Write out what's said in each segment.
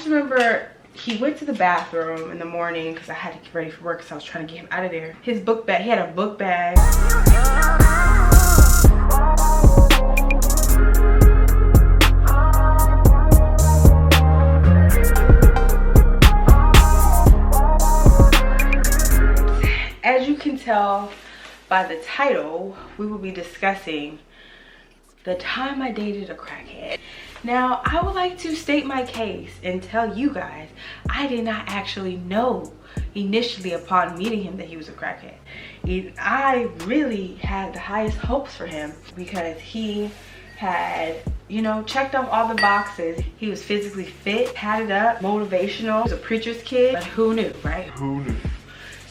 remember he went to the bathroom in the morning because I had to get ready for work, so I was trying to get him out of there. His book bag, he had a book bag. As you can tell by the title, we will be discussing the time I dated a crackhead. Now, I would like to state my case and tell you guys, I did not actually know initially upon meeting him that he was a crackhead. I really had the highest hopes for him because he had, you know, checked off all the boxes. He was physically fit, had it up, motivational. He was a preacher's kid, but who knew, right? Who knew?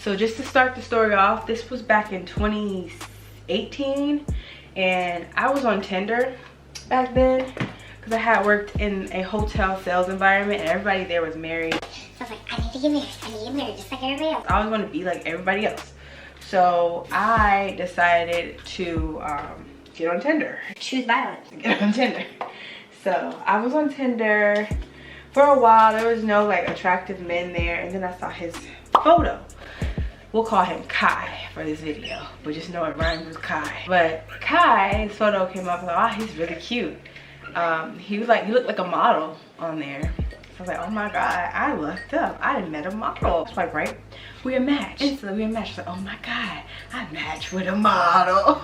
So just to start the story off, this was back in 2018, and I was on Tinder back then because I had worked in a hotel sales environment and everybody there was married. So I was like, I need to get married. I need to get married just like everybody else. I always want to be like everybody else. So I decided to get on Tinder. Choose violence. Get on Tinder. So I was on Tinder for a while. There was no like attractive men there, and then I saw his photo. We'll call him Kai for this video, but just know it rhymes with Kai. But Kai, his photo came up, and I was like, oh, he's really cute. He looked like a model on there. So I was like, oh my God, I lucked up. I done met a model. It's like, right? We a match. Instantly, we a match. Like, oh my God, I matched with a model.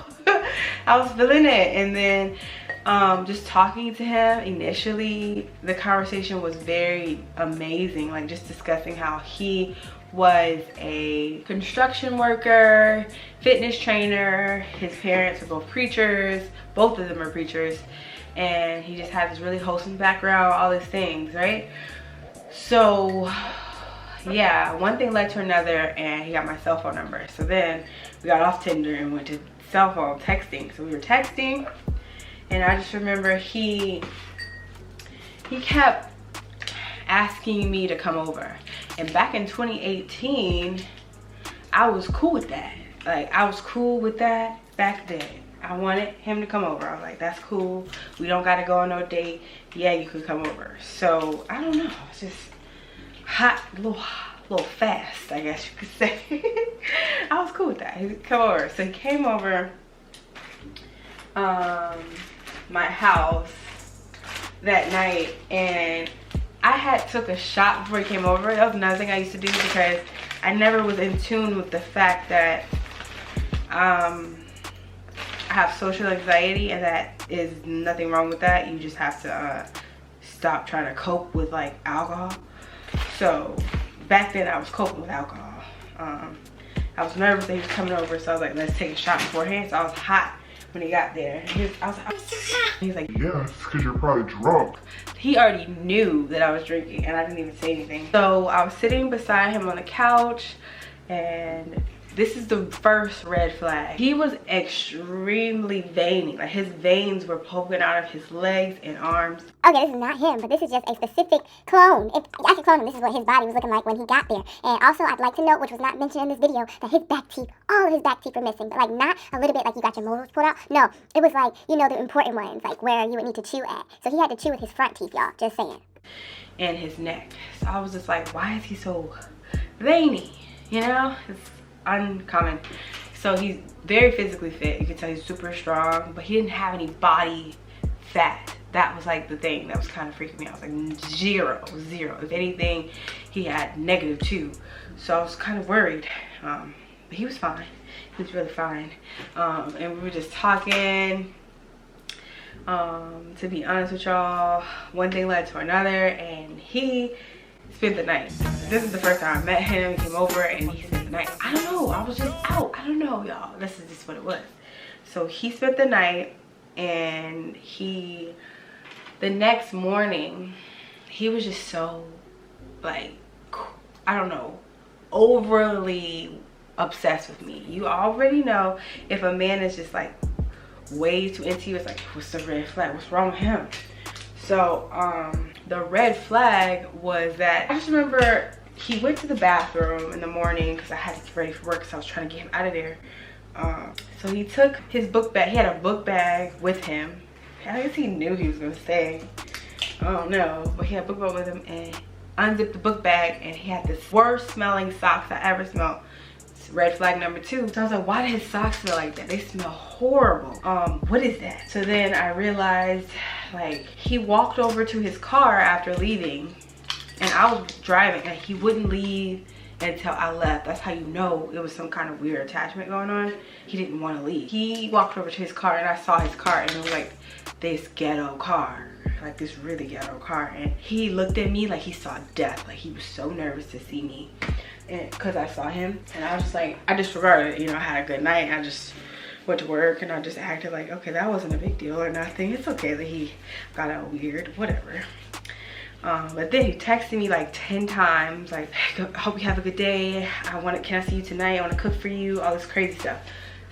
I was feeling it. And then just talking to him initially, the conversation was very amazing. Like just discussing how he was a construction worker, fitness trainer. His parents were both preachers. Both of them are preachers. And he just had this really wholesome background, all these things, right? So yeah, one thing led to another, and he got my cell phone number. So then we got off Tinder and went to cell phone texting. So we were texting, and I just remember he kept asking me to come over. And back in 2018, I was cool with that. Like, I was cool with that back then. I wanted him to come over. I was like, that's cool. We don't gotta go on no date. Yeah, you could come over. So, I don't know. It's just hot, a little fast, I guess you could say. I was cool with that. He could come over. So he came over my house that night, and I had took a shot before he came over. That was another thing I used to do because I never was in tune with the fact that I have social anxiety, and that is nothing wrong with that. You just have to stop trying to cope with like alcohol. So back then I was coping with alcohol. I was nervous that he was coming over, so I was like, let's take a shot beforehand. So I was hot when he got there. I was like, I'm so hot. He's like, yeah, it's because you're probably drunk. He already knew that I was drinking, and I didn't even say anything. So I was sitting beside him on the couch, and this is the first red flag. He was extremely veiny. Like his veins were poking out of his legs and arms. Okay, this is not him, but this is just a specific clone. If I could clone him, this is what his body was looking like when he got there. And also, I'd like to note, which was not mentioned in this video, that his back teeth, all of his back teeth were missing. But like not a little bit like you got your molars pulled out. No, it was like, you know, the important ones, like where you would need to chew at. So he had to chew with his front teeth, y'all, just saying. And his neck. So I was just like, why is he so veiny? You know? It's uncommon. So he's very physically fit. You can tell he's super strong, but he didn't have any body fat. That was like the thing that was kind of freaking me out. I was like zero. If anything, he had -2. So I was kind of worried. But he was fine. He was really fine. And we were just talking. To be honest with y'all, one thing led to another, and he spent the night. This is the first time I met him. He came over and he spent the night. I don't know, I was just out. I don't know, y'all. This is just what it was. So he spent the night, and the next morning, he was just so, like, I don't know, overly obsessed with me. You already know if a man is just like way too into you, it's like, what's the red flag? What's wrong with him? So the red flag was that I just remember he went to the bathroom in the morning because I had to get ready for work, so I was trying to get him out of there. So he took his book bag. He had a book bag with him. I guess he knew he was gonna stay. I don't know, but he had a book bag with him, and unzipped the book bag, and he had this worst smelling socks I ever smelled. Red flag number 2. So I was like, why did his socks smell like that? They smell horrible. What is that? So then I realized, like, he walked over to his car after leaving, and I was driving, and he wouldn't leave until I left. That's how you know it was some kind of weird attachment going on. He didn't want to leave. He walked over to his car, and I saw his car, and it was like this ghetto car, like this really ghetto car. And he looked at me like he saw death. Like he was so nervous to see me, and because I saw him, and I was just like, I disregarded it. You know, I had a good night. I just went to work, and I just acted like, okay, that wasn't a big deal or nothing. It's okay that he got out weird, whatever. But then he texted me like 10 times, like, I hope you have a good day. Can I see you tonight? I want to cook for you, all this crazy stuff.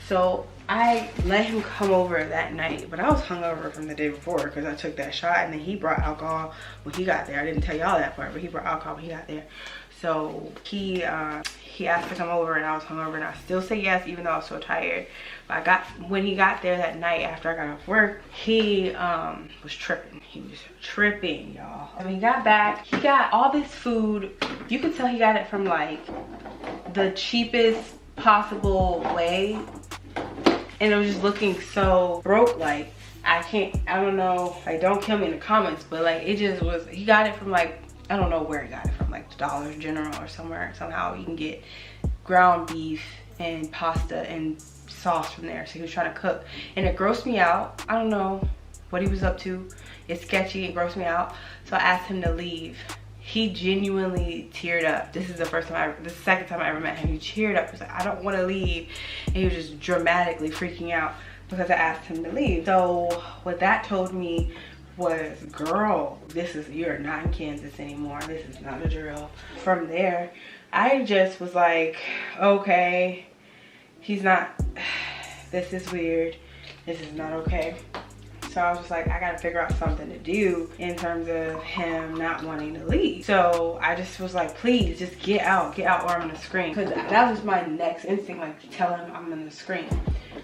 So I let him come over that night, but I was hungover from the day before because I took that shot, and then he brought alcohol when he got there. I didn't tell y'all that part, but he brought alcohol when he got there. So he asked to come over, and I was hungover, and I still say yes even though I was so tired. But when he got there that night after I got off work, he was tripping. He was tripping, y'all. And when he got back, he got all this food. You could tell he got it from like the cheapest possible way, and it was just looking so broke. Like, I don't know, like, don't kill me in the comments, but like, it just was, he got it from like, I don't know where he got it from, like Dollar General or somewhere. Somehow you can get ground beef and pasta and sauce from there. So he was trying to cook, and it grossed me out. I don't know what he was up to. It's sketchy. It grossed me out. So I asked him to leave. He genuinely teared up. This is the second time I ever met him. He cheered up. He was like, I don't want to leave. And he was just dramatically freaking out because I asked him to leave. So what that told me was, girl, you're not in Kansas anymore. This is not a drill. From there, I just was like, okay, he's not, this is weird. This is not okay. So I was just like, I gotta figure out something to do in terms of him not wanting to leave. So I just was like, please just get out or I'm gonna scream. Because that was my next instinct, like, tell him I'm gonna scream.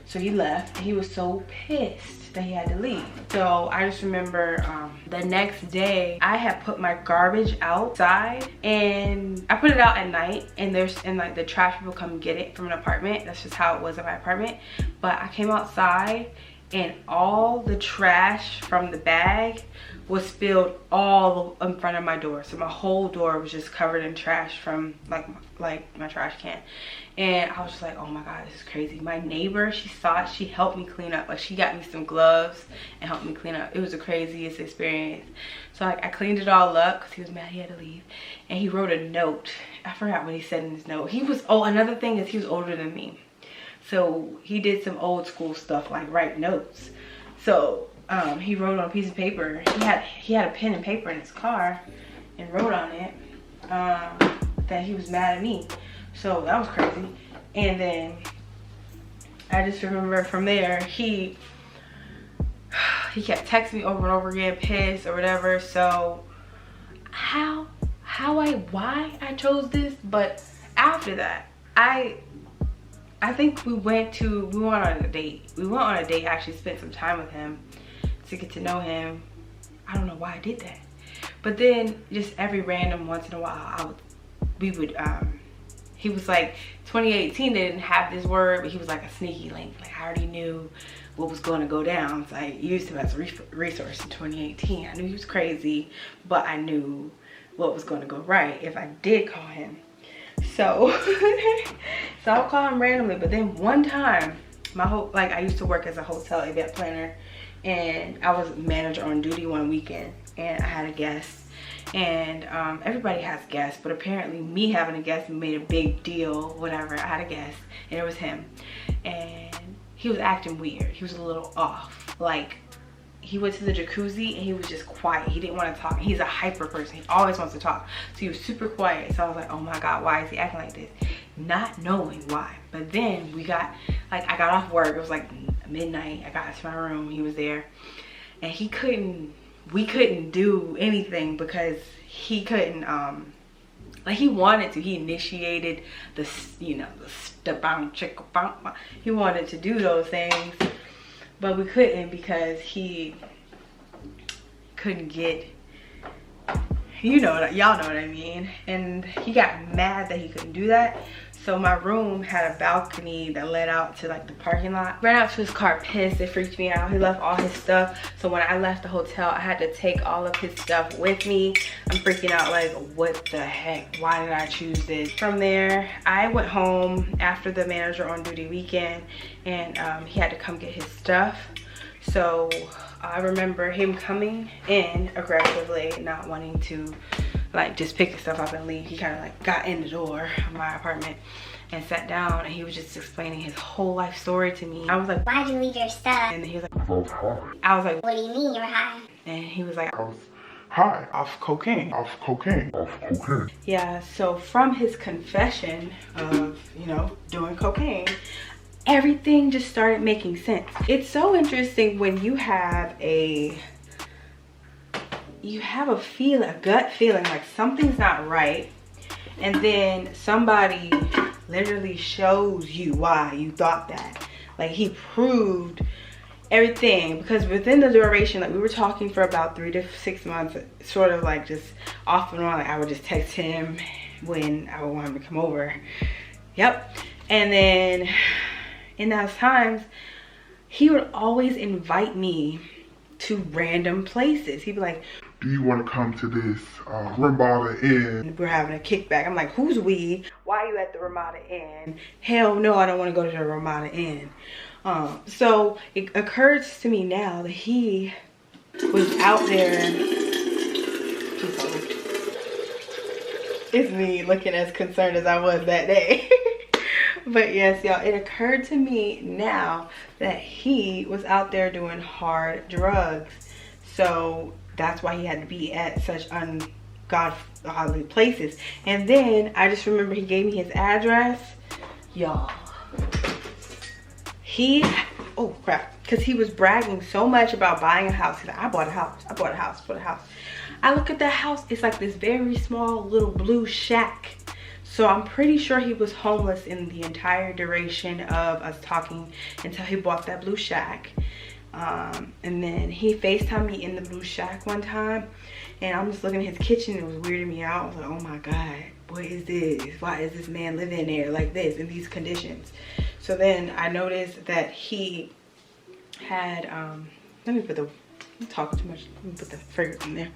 So he left, and he was so pissed that he had to leave. So I just remember the next day, I had put my garbage outside, and I put it out at night, and like the trash people come get it from an apartment. That's just how it was at my apartment. But I came outside, and all the trash from the bag was spilled all in front of my door. So my whole door was just covered in trash from like my trash can. And I was just like, oh my God, this is crazy. My neighbor, she saw it, she helped me clean up. Like, she got me some gloves and helped me clean up. It was the craziest experience. So like, I cleaned it all up because he was mad he had to leave. And he wrote a note. I forgot what he said in his note. Another thing is he was older than me. So he did some old school stuff, like write notes. So he wrote on a piece of paper. He had a pen and paper in his car and wrote on it that he was mad at me. So that was crazy. And then I just remember from there, he kept texting me over and over again, pissed or whatever. So why I chose this, but after that, I think we went on a date. We went on a date, actually spent some time with him to get to know him. I don't know why I did that. But then just every random once in a while, he was like, 2018, they didn't have this word, but he was like a sneaky link. Like, I already knew what was going to go down. So I used him as a resource in 2018. I knew he was crazy, but I knew what was going to go right if I did call him. So, so I'll call him randomly. But then one time, I used to work as a hotel event planner, and I was manager on duty one weekend, and I had a guest. And everybody has guests, but apparently me having a guest made a big deal, whatever. I had a guest, and it was him. And he was acting weird. He was a little off. Like, he went to the jacuzzi, and he was just quiet. He didn't want to talk. He's a hyper person. He always wants to talk. So he was super quiet. So I was like, oh my God, why is he acting like this? Not knowing why. But then I got off work. It was like midnight. I got to my room. He was there. And we couldn't do anything because he couldn't, like, he wanted to. He initiated he wanted to do those things, but we couldn't because he couldn't get you know, y'all know what I mean. And he got mad that he couldn't do that. So my room had a balcony that led out to like the parking lot. Ran out to his car pissed. It freaked me out. He left all his stuff. So when I left the hotel, I had to take all of his stuff with me. I'm freaking out like, what the heck? Why did I choose this? From there, I went home after the manager on duty weekend, and he had to come get his stuff. So I remember him coming in aggressively, not wanting to like just pick his stuff up and leave. He kind of like got in the door of my apartment and sat down, and he was just explaining his whole life story to me. I was like, why'd you leave your stuff? and he was like, I was high. I was like, what do you mean you were high? and he was like, I was high off cocaine. Off cocaine. Off cocaine. Yeah, so from his confession of, you know, doing cocaine, everything just started making sense. It's so interesting when you have a feeling, a gut feeling like something's not right, and then somebody literally shows you why you thought that. Like, he proved everything, because within the duration, like, we were talking for about 3 to 6 months, sort of like just off and on. Like, I would just text him when I would want him to come over. Yep. And then in those times, he would always invite me to random places. He'd be like, do you want to come to this Ramada Inn? We're having a kickback. I'm like, who's we? Why are you at the Ramada Inn? Hell no, I don't want to go to the Ramada Inn. So it occurs to me now that he was out there. It's me looking as concerned as I was that day. But yes, y'all, it occurred to me now that he was out there doing hard drugs. So that's why he had to be at such ungodly places. And then I just remember he gave me his address. Y'all, oh crap, because he was bragging so much about buying a house. He's like, I bought a house, I bought a house, bought a house. I look at that house, it's like this very small little blue shack. So I'm pretty sure he was homeless in the entire duration of us talking until he bought that blue shack. And then he FaceTimed me in the blue shack one time, and I'm just looking at his kitchen. It was weirding me out. I was like, oh my God, what is this? Why is this man living there like this in these conditions? So then I noticed that he had, I'm talking too much. Let me put the fragrance in there.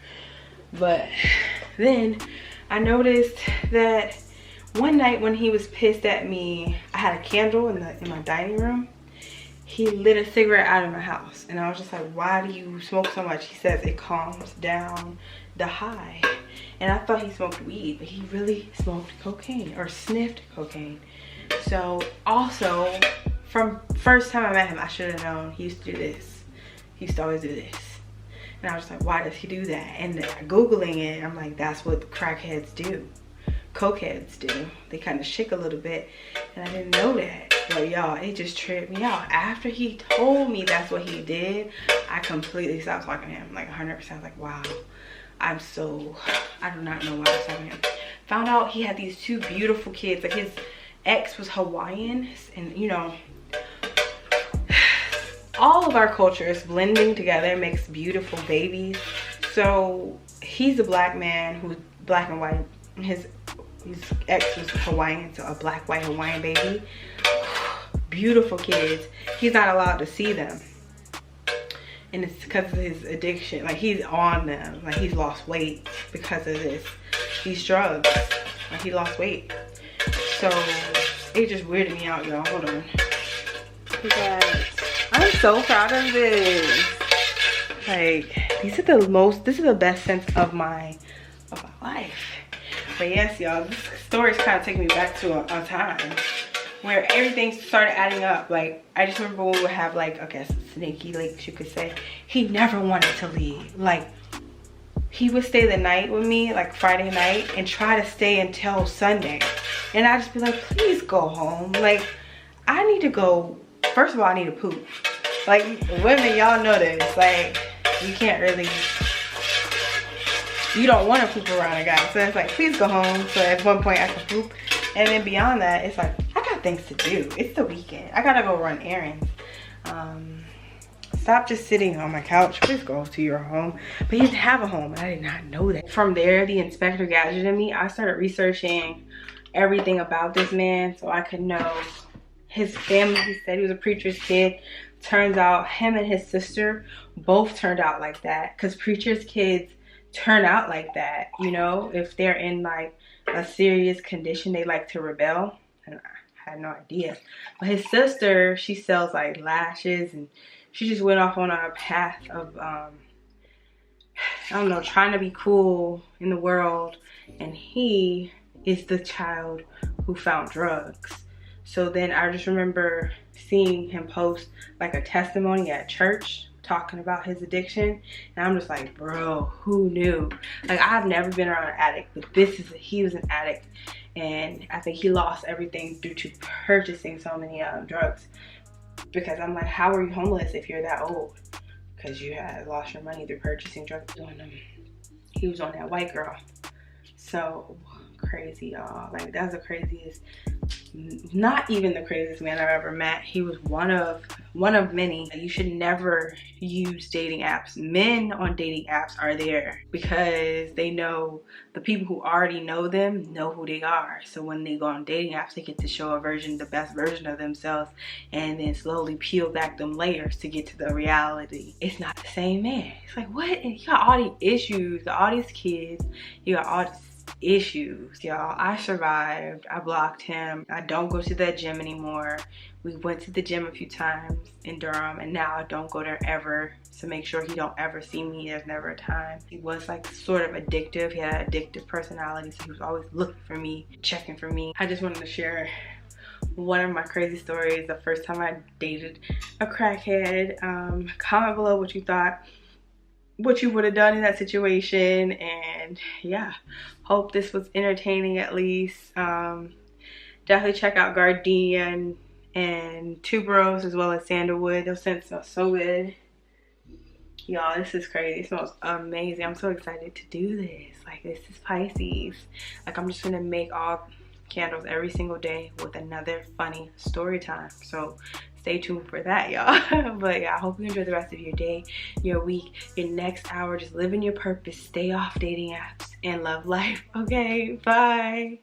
But then I noticed that one night when he was pissed at me, I had a candle in my dining room. He lit a cigarette out of my house, and I was just like, why do you smoke so much? He says it calms down the high. And I thought he smoked weed, but he really smoked cocaine, or sniffed cocaine. So also, from first time I met him, I should have known he used to do this. He used to always do this. And I was just like, why does he do that? And Googling it, I'm like, that's what crackheads do. Cokeheads do. They kind of shake a little bit, and I didn't know that. But y'all, it just tripped me out. After he told me that's what he did, I completely stopped talking to him, like 100%. I was like, wow, I do not know why I was talking to him. Found out he had these 2 beautiful kids. Like, his ex was Hawaiian, and you know, all of our cultures blending together makes beautiful babies. So he's a black man who's black and white. His ex was Hawaiian, so a black, white Hawaiian baby. Beautiful kids. He's not allowed to see them, and it's because of his addiction. Like, he's on them. Like, he's lost weight because of these drugs. Like, he lost weight. So it just weirded me out, y'all. Hold on. You guys, I'm so proud of this. Like, this is the best sense of my life. But yes, y'all, this story is kind of taking me back to a time where everything started adding up. Like, I just remember when we would have, like, I guess sneaky links, you could say. He never wanted to leave. Like, he would stay the night with me, like Friday night, and try to stay until Sunday. And I'd just be like, please go home. Like, I need to go. First of all, I need to poop. Like, women, y'all know this. Like, you can't really, you don't want to poop around a guy. So it's like, please go home. So at one point I can poop. And then beyond that, it's like, I got things to do. It's the weekend. I gotta go run errands. Stop just sitting on my couch. Please go to your home. But he didn't have a home, and I did not know that. From there, the Inspector Gadget in me, I started researching everything about this man so I could know his family. He said he was a preacher's kid. Turns out him and his sister both turned out like that, because preacher's kids turn out like that, you know. If they're in like a serious condition, they like to rebel. And I had no idea. But his sister, she sells like lashes, and she just went off on a path of I don't know, trying to be cool in the world. And he is the child who found drugs. So then I just remember seeing him post like a testimony at church talking about his addiction, and I'm just like, bro, who knew? Like, I've never been around an addict, but he was an addict, and I think he lost everything due to purchasing so many drugs. Because I'm like, how are you homeless if you're that old? Because you had lost your money through purchasing drugs. He was on that white girl. So crazy, y'all. Like, that's the craziest, not even the craziest man I've ever met. He was one of many. You should never use dating apps. Men on dating apps are there because they know the people who already know them know who they are. So when they go on dating apps, they get to show the best version of themselves, and then slowly peel back them layers to get to the reality. It's not the same man. It's like, what? You got all these issues, you got all these kids, you got all this issues, y'all. I survived. I blocked him. I don't go to that gym anymore. We went to the gym a few times in Durham, and now I don't go there ever to make sure he don't ever see me. There's never a time. He was like sort of addictive. He had an addictive personality, so he was always looking for me, checking for me. I just wanted to share one of my crazy stories, the first time I dated a crackhead. Comment below what you thought, what you would have done in that situation. And yeah, hope this was entertaining at least. Definitely check out Gardenia and Tuberose as well as Sandalwood. Those scents smell so good, y'all. This is crazy. It smells amazing. I'm so excited to do this. Like, this is Pisces. Like, I'm just gonna make all candles every single day with another funny story time. So stay tuned for that, y'all. But yeah, I hope you enjoy the rest of your day, your week, your next hour. Just living your purpose. Stay off dating apps and love life. Okay, bye.